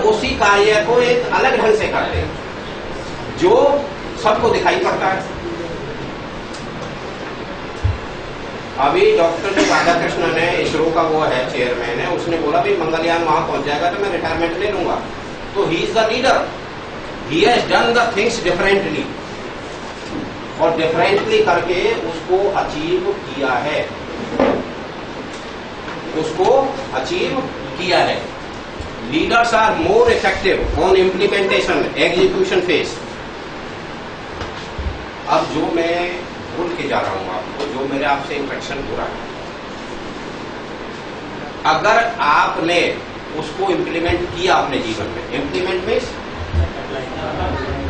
उसी कार्य को एक अलग ढंग से करते हैं जो सबको दिखाई पड़ता है। अभी डॉक्टर जी राधाकृष्णन ने, इसरो का वो है चेयरमैन है, उसने बोला भी मंगलयान वहां पहुंच जाएगा तो मैं रिटायरमेंट ले लूंगा। तो he is the leader, he has done the things differently, और डिफरेंटली करके उसको अचीव किया है, उसको अचीव किया है। Leaders are more effective on implementation execution phase. अब जो मैं बोल के जा रहा हूं आपको, जो मेरे आपसे इंस्ट्रक्शन हो रहा है, अगर आपने उसको इम्प्लीमेंट किया अपने जीवन में, इम्प्लीमेंट मीन्स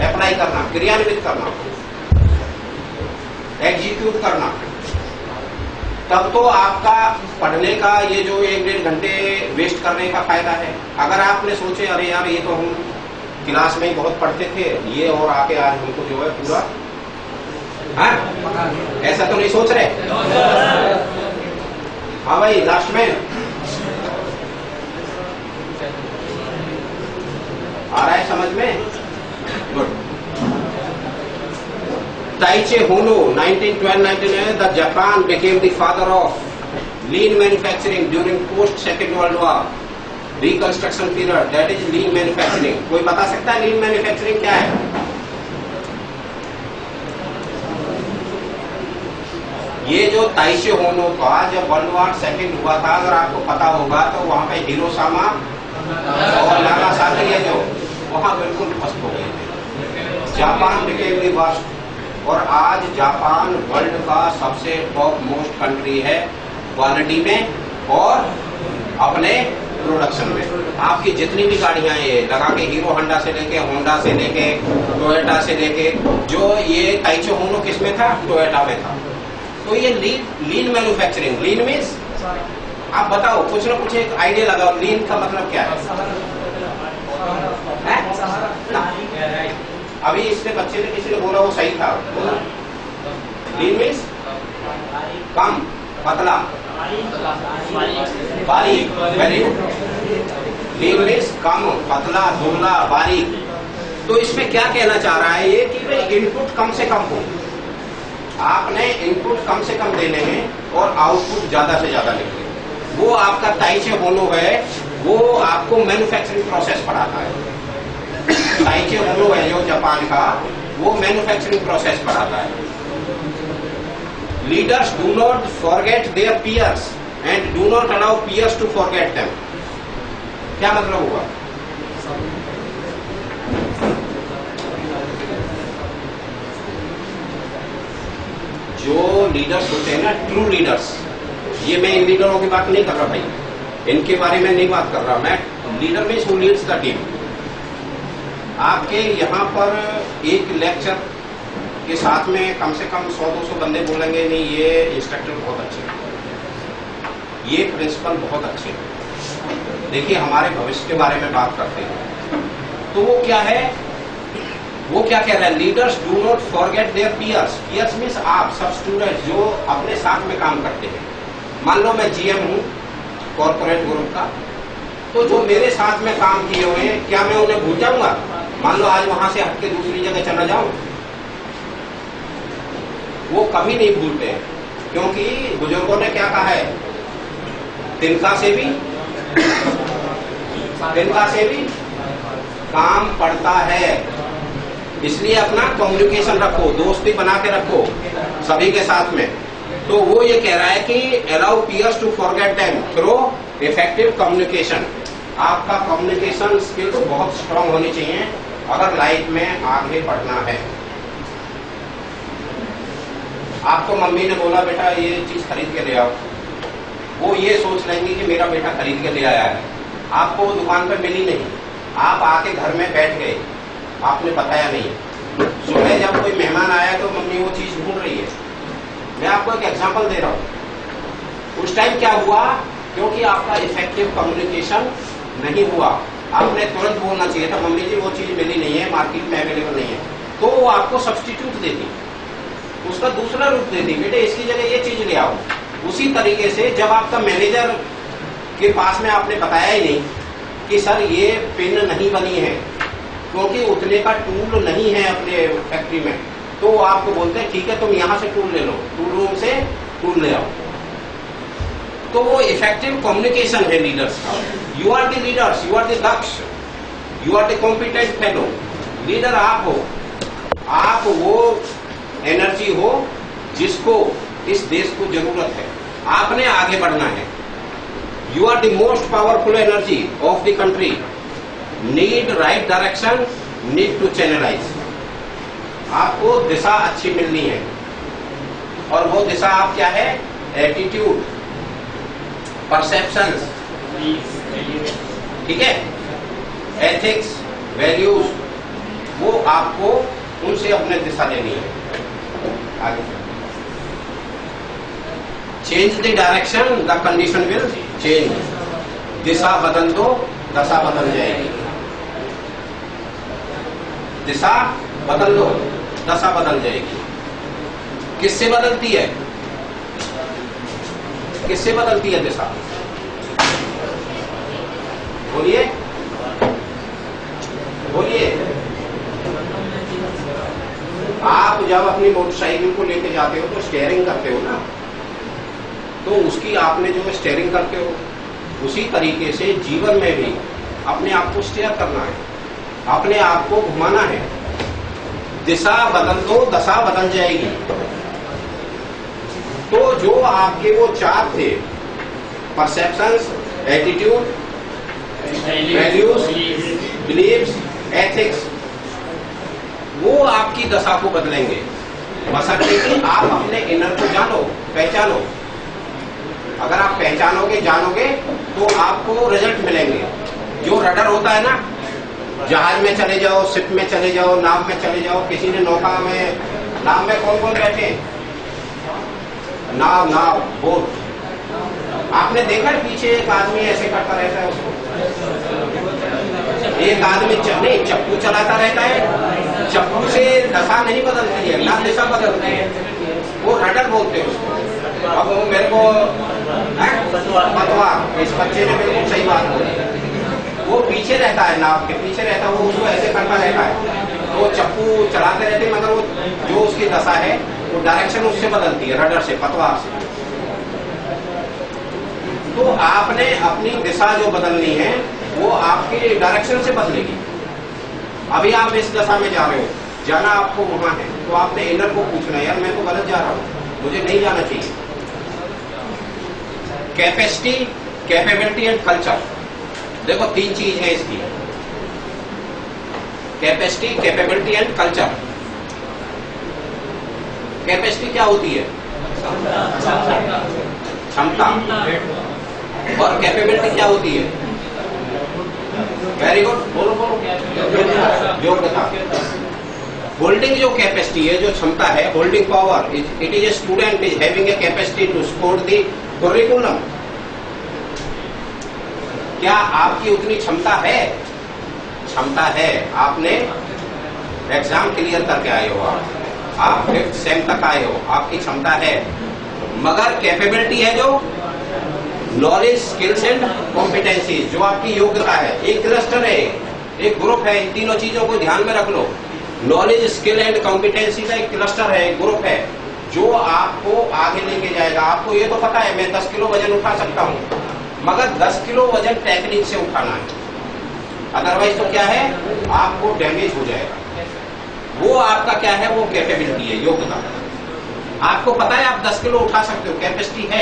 अप्लाई करना, क्रियान्वित करना, एग्जीक्यूट करना, तब तो आपका पढ़ने का ये जो 1-1.5 घंटे वेस्ट करने का फायदा है। अगर आपने सोचे अरे यार ये तो हम क्लास में ही बहुत पढ़ते थे, ये और आके आज हमको जो है पूरा, हाँ ऐसा तो नहीं सोच रहे? हाँ भाई, लास्ट में आ रहा है समझ में? गुड। ताइचे होनो 1912-19 the Japan became the father of lean manufacturing during post second world war reconstruction period, that is lean manufacturing। कोई बता सकता है lean manufacturing क्या है? ये जो ताइचे होनो का जब वर्ल्ड वॉर सेकेंड हुआ था, अगर आपको पता होगा तो वहां पे हिरोशिमा और नागासाकी है जो वहां बिल्कुल ध्वस्त हो गए थे। जापान became the worst, और आज जापान वर्ल्ड का सबसे टॉप मोस्ट कंट्री है क्वालिटी में और अपने प्रोडक्शन में। आपकी जितनी भी गाड़ियां ये लगा के, हीरो होंडा से लेके, होंडा से लेके, टोयोटा से लेके, जो ये ताइचे होनो किस में था? टोयोटा में था। तो ये लीन मैन्युफैक्चरिंग, लीन मीन्स, आप बताओ, कुछ ना कुछ एक आइडिया लगाओ, लीन का मतलब क्या है? अभी इसने बच्चे ने किसी ने बोला वो सही था। लीन मीन्स कम, पतला, बारीक। Very good. लीन मीन्स कम, पतला, दुबला, बारीक। तो इसमें क्या कहना चाह रहा है ये कि भाई इनपुट कम से कम हो, आपने इनपुट कम से कम देने हैं और आउटपुट ज्यादा से ज्यादा निकले। वो आपका ताइचे होनो है, वो आपको मैन्युफैक्चरिंग प्रोसेस पढ़ाता है। ताइचे होनो है जो जापान का, वो मैन्युफैक्चरिंग प्रोसेस पढ़ाता है। Leaders do not forget their peers and do not allow peers to forget them. क्या मतलब हुआ? जो लीडर्स होते हैं ना, ट्रू लीडर्स, ये मैं इन लीडरों की बात नहीं कर रहा भाई, इनके बारे में नहीं बात कर रहा मैं। Leader means who leads the team. आपके यहाँ पर एक लेक्चर के साथ में कम से कम 100-200 बंदे बोलेंगे नहीं ये इंस्ट्रक्टर बहुत अच्छे हैं, ये प्रिंसिपल बहुत अच्छे हैं। देखिए हमारे भविष्य के बारे में बात करते हैं तो वो क्या है, वो क्या कह रहा है? Leaders do not forget their peers. Peers means आप सब स्टूडेंट्स जो अपने साथ में काम करते हैं। मान लो मैं जीएम हूँ कॉर्पोरेट ग्रुप का, तो जो मेरे साथ में काम किए हुए हैं क्या मैं उन्हें भूल जाऊंगा? मान लो आज वहां से हट के दूसरी जगह चला जाऊं, वो कभी नहीं भूलते हैं, क्योंकि बुजुर्गों ने क्या कहा है? तिनका से भी काम पड़ता है। इसलिए अपना कम्युनिकेशन रखो, दोस्ती बना के रखो सभी के साथ में। तो वो ये कह रहा है कि allow peers to forget them through effective communication. आपका कम्युनिकेशन स्किल तो बहुत स्ट्रांग होनी चाहिए अगर लाइफ में आगे बढ़ना है। आपको मम्मी ने बोला बेटा ये चीज खरीद के ले आओ, वो ये सोच लेंगे कि मेरा बेटा खरीद के ले आया है। आपको वो दुकान पर मिली नहीं, आप आके घर में बैठ गए, आपने बताया नहीं। सुबह जब कोई मेहमान आया तो मम्मी वो चीज ढूंढ रही है। मैं आपको एक एग्जांपल दे रहा हूँ। उस टाइम क्या हुआ? क्योंकि आपका इफेक्टिव कम्युनिकेशन नहीं हुआ। आपने तुरंत बोलना चाहिए था मम्मी जी वो चीज मिली नहीं है, मार्केट में अवेलेबल नहीं है, तो वो आपको सब्स्टिट्यूट दे दी, उसका दूसरा रूप दे दी, बेटे इसकी जगह ये चीज ले आओ। उसी तरीके से जब आपका मैनेजर के पास में आपने बताया ही नहीं कि सर ये पिन नहीं बनी है क्योंकि उतने का टूल नहीं है अपने फैक्ट्री में, तो वो आपको बोलते हैं ठीक है तुम यहां से टूल ले लो, टूल रूम से टूल ले आओ। तो वो इफेक्टिव कम्युनिकेशन है लीडर्स का। You are the leaders, you are the दक्ष, you are the competent fellow. Leader आप हो, आप वो एनर्जी हो जिसको इस देश को जरूरत है, आपने आगे बढ़ना है। You are the most powerful energy of the country, need right direction, need to channelise. आपको दिशा अच्छी मिलनी है, और वो दिशा आप क्या है? एटीट्यूड, परसेप्शंस, ठीक है, एथिक्स, वैल्यूज, वो आपको उनसे अपने दिशा लेनी है। आगे change the direction, the condition will change. दिशा बदल दो, दशा बदल जाएगी। दिशा बदल दो, दशा बदल जाएगी। किससे बदलती है? किससे बदलती है दिशा? बोलिए बोलिए। आप जब अपनी मोटरसाइकिल को लेके जाते हो तो स्टीयरिंग करते हो ना, तो उसकी आपने जो स्टीयरिंग करते हो, उसी तरीके से जीवन में भी अपने आप को स्टीयर करना है, अपने आप को घुमाना है। दिशा बदल दो, दशा बदल जाएगी। तो जो आपके वो चार थे, perceptions, attitude, values, beliefs, ethics, वो आपकी दशा को बदलेंगे। बशर्ते कि आप अपने इनर को जानो, पहचानो। अगर आप पहचानोगे, जानोगे, तो आपको रिजल्ट मिलेंगे। जो रडर होता है ना, जहाज में चले जाओ, शिप में चले जाओ, नाव में चले जाओ, किसी ने नौका में, नाव में कौन कौन बैठे? नाव बोट। आपने देखा पीछे एक आदमी ऐसे करता रहता है, उसको एक आदमी नहीं, चप्पू चलाता रहता है। चप्पू से दशा नहीं बदलती है, ना दिशा बदलती है, वो रडर बोलते हैं उसको। अब वो मेरे को पतवार, इस बच्चे ने बिल्कुल सही बात बोली। वो पीछे रहता है, नाव के पीछे रहता है, वो उसको ऐसे करता रहता है। वो चप्पू चलाते रहते, मगर वो जो उसकी दशा है वो डायरेक्शन उससे बदलती है, रडर से, पतवार से। तो आपने अपनी दिशा जो बदलनी है वो आपकी डायरेक्शन से बदलेगी। अभी आप इस दशा में जा रहे हो, जाना आपको वहां है, तो आपने इनर को पूछना है, यार मैं तो गलत जा रहा हूं, मुझे नहीं जाना चाहिए। कैपेसिटी, कैपेबिलिटी एंड कल्चर, देखो तीन चीज है इसकी, capacity, capability and culture. Capacity क्या होती है? क्षमता। और कैपेबिलिटी क्या होती है? वेरी गुड, बोलो बोलो। योग्यता। होल्डिंग जो कैपेसिटी है, जो क्षमता है, holding power, it is a student is having a capacity to score the curriculum. क्या आपकी उतनी क्षमता है? क्षमता है, आपने एग्जाम क्लियर करके आए हो, आप 5th सेम तक आए हो, आपकी क्षमता है। मगर कैपेबिलिटी है जो नॉलेज, स्किल्स एंड कॉम्पिटेंसीज, जो आपकी योग्यता है। एक क्लस्टर है, एक ग्रुप है, इन तीनों चीजों को ध्यान में रख लो। नॉलेज, स्किल एंड कॉम्पिटेंसी का एक क्लस्टर है, एक ग्रुप है, जो आपको आगे लेके जाएगा। आपको ये तो पता है मैं 10 किलो वजन उठा सकता हूँ, मगर 10 किलो वजन टेक्निक से उठाना है, अदरवाइज तो क्या है, आपको डैमेज हो जाएगा। वो आपका क्या है? वो कैपेबिलिटी है, योग्यता। आपको पता है आप 10 किलो उठा सकते हो, कैपेसिटी है,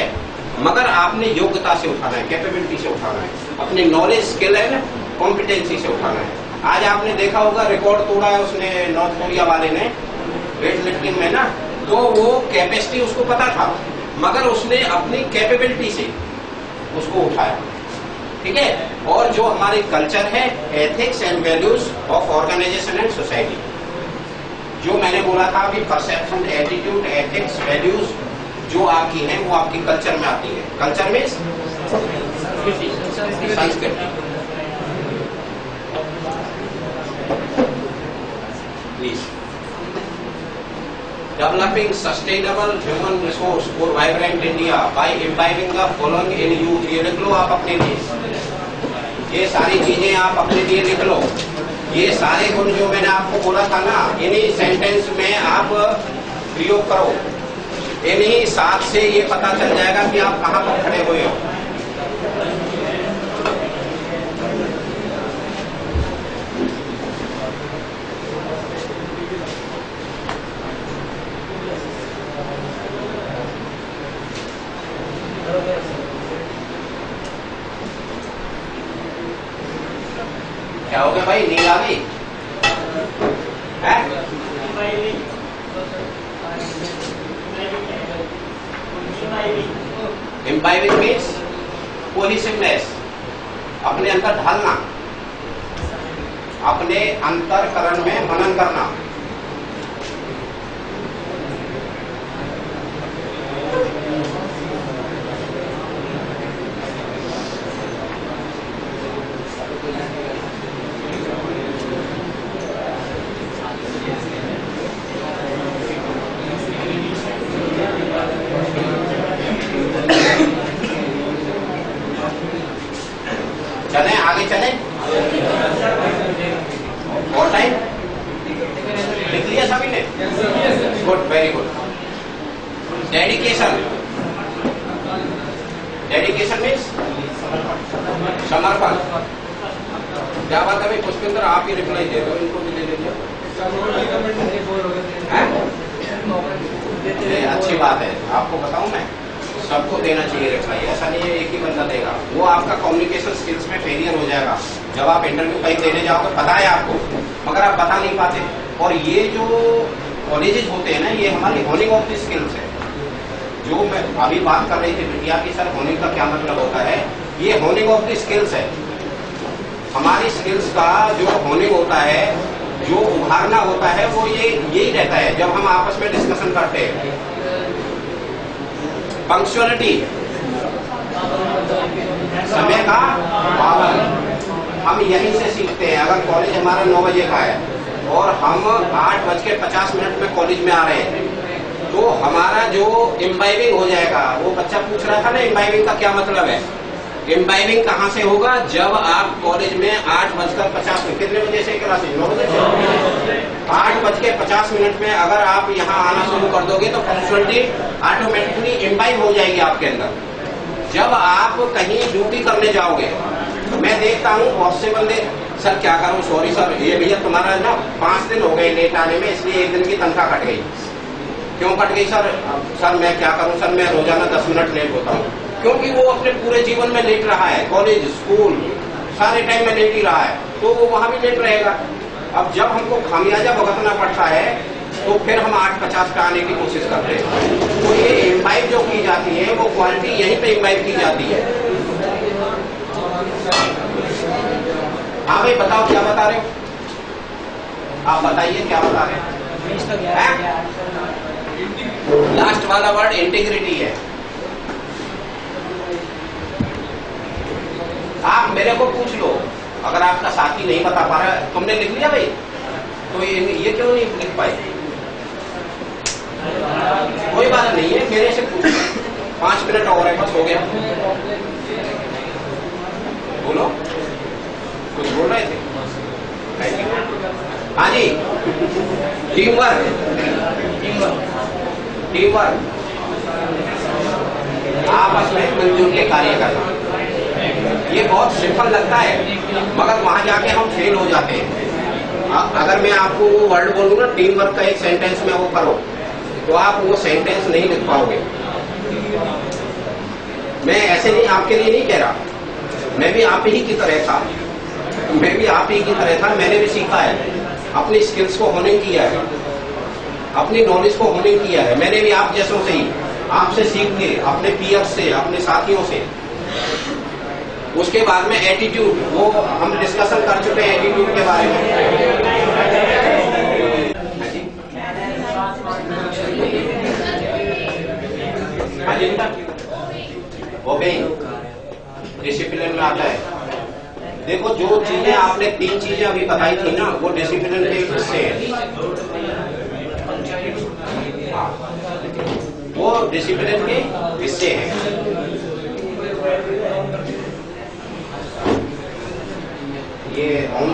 मगर आपने योग्यता से उठाना है, कैपेबिलिटी से उठाना है, अपनी नॉलेज, स्किल एंड कॉम्पिटेंसी से उठाना है। आज आपने देखा होगा रिकॉर्ड तोड़ा है उसने, नॉर्थ कोरिया वाले ने, वेट लिफ्टिंग में ना, तो वो कैपेसिटी उसको पता था, मगर उसने अपनी कैपेबिलिटी से उसको उठाया, ठीक है। और जो हमारी कल्चर है, ethics and values of organisation and society, जो मैंने बोला था अभी, परसेप्शन, एटीट्यूड, एथिक्स, वैल्यूज जो आपकी हैं, वो आपकी कल्चर में आती है। कल्चर में संस्कृति। Please, developing sustainable human resource for vibrant India by imbibing the following in youth. ये लिख लो आप अपने लिए, ये सारी चीजें आप अपने लिए लिख लो। ये सारे गुण जो मैंने आपको बोला था ना, इन्हीं सेंटेंस में आप प्रयोग करो। इन्हीं साथ से ये पता चल जाएगा कि आप कहाँ पर खड़े हुए हो। क्या हो गया भाई, नींद आ गई? इम्बाइबिंग मीन्स कोहेसिवनेस, अपने अंदर ढालना, अपने अंतरकरण में मनन करना। चले आगे चले, और टाइम लिख लिया सभी ने? Good, very good. Dedication, dedication means समर्पण। क्या बात है भाई पुष्पेंद्र, आप ही रिप्लाई दे रहे हो, इनको भी दे दीजिए। अच्छी बात है, आपको बताऊं मैं, सबको देना चाहिए रिप्लाई। ऐसा नहीं है एक ही बंदा देगा, वो आपका कम्युनिकेशन स्किल्स में फेलियर हो जाएगा। जब आप इंटरव्यू कहीं देने जाओगे, पता है आपको, मगर आप बता नहीं पाते। और ये जो कॉलेजेस होते हैं ना, ये हमारी होनिंग ऑफ द स्किल्स है। जो मैं अभी बात कर रही थी बिटिया की, सर होनिंग का क्या मतलब होता है, ये होनिंग ऑफ द स्किल्स है। हमारी स्किल्स का जो होनिंग होता है, जो उभारना होता है, वो यही रहता है जब हम आपस में डिस्कशन करते हैं। पंक्चुअलिटी, समय का पालन, हम यहीं से सीखते हैं। अगर कॉलेज हमारा 9 बजे का है और हम 8:50 में कॉलेज में आ रहे हैं, तो हमारा जो इम्बाइबिंग हो जाएगा, वो बच्चा पूछ रहा था ना इम्बाइबिंग का क्या मतलब है। इम्बाइबिंग कहाँ से होगा, जब आप कॉलेज में 8:50 कितने बजे से क्लास है? 9 बजे से। 8:50 में अगर आप यहाँ आना शुरू कर दोगे तो पंक्चुअलिटी ऑटोमेटिकली इम्बाइब हो जाएगी आपके अंदर। जब आप कहीं ड्यूटी करने जाओगे, तो मैं देखता हूँ बहुत से बंदे, सर क्या करूँ, सॉरी सर, ये भैया तुम्हारा ना 5 दिन हो गए लेट आने में, इसलिए 1 दिन की तनख्वाह कट गई। क्यों कट गई सर? सर मैं क्या करूँ सर, मैं रोजाना 10 मिनट लेट होता हूँ। क्योंकि वो अपने पूरे जीवन में लेट रहा है, कॉलेज स्कूल सारे टाइम में लेट ही रहा है, तो वो वहां भी लेट रहेगा। अब जब हमको खामियाजा भुगतना पड़ता है, तो फिर हम 8:50 पे आने की कोशिश करते हैं। तो ये इम्बाइब जो की जाती है, वो क्वालिटी यहीं पे इम्बाइब की जाती है। हाँ भाई बताओ, क्या बता रहे हो आप? बताइए क्या बता रहे हैं? लास्ट वाला वर्ड इंटीग्रिटी है। आप मेरे को पूछ लो, अगर आपका साथी नहीं बता पा रहा है, तुमने लिख लिया भाई, तो ये क्यों नहीं लिख पाए? कोई बात नहीं है, मेरे से पूछ लो। 5 मिनट और है, बस हो गया। बोलो, कुछ बोल रहे थे? हाँ जी, टीम वर्क, आपस में मिलजुल के कार्य करना। ये बहुत सिंपल लगता है, मगर वहां जाके हम फेल हो जाते हैं। अगर मैं आपको वो वर्ड बोलूँ ना, टीम वर्क का एक सेंटेंस में वो करो, तो आप वो सेंटेंस नहीं लिख पाओगे। मैं ऐसे नहीं, आपके लिए नहीं कह रहा, मैं भी आप ही की तरह था, मैंने भी सीखा है, अपनी स्किल्स को होनिंग किया है, अपनी नॉलेज को होनिंग किया है। मैंने भी आप जैसों से ही, आपसे सीख के, अपने पीयर्स से, अपने साथियों से। उसके बाद में एटीट्यूड, वो हम डिस्कशन कर चुके हैं एटीट्यूड के बारे में। हाँ जी, ओबेइंग डिसिप्लिन में आता है। देखो, जो चीजें आपने 3 चीजें अभी बताई थी ना, वो डिसिप्लिन के हिस्से हैं। वो डिसिप्लिन के हिस्से हैं। ये ऑन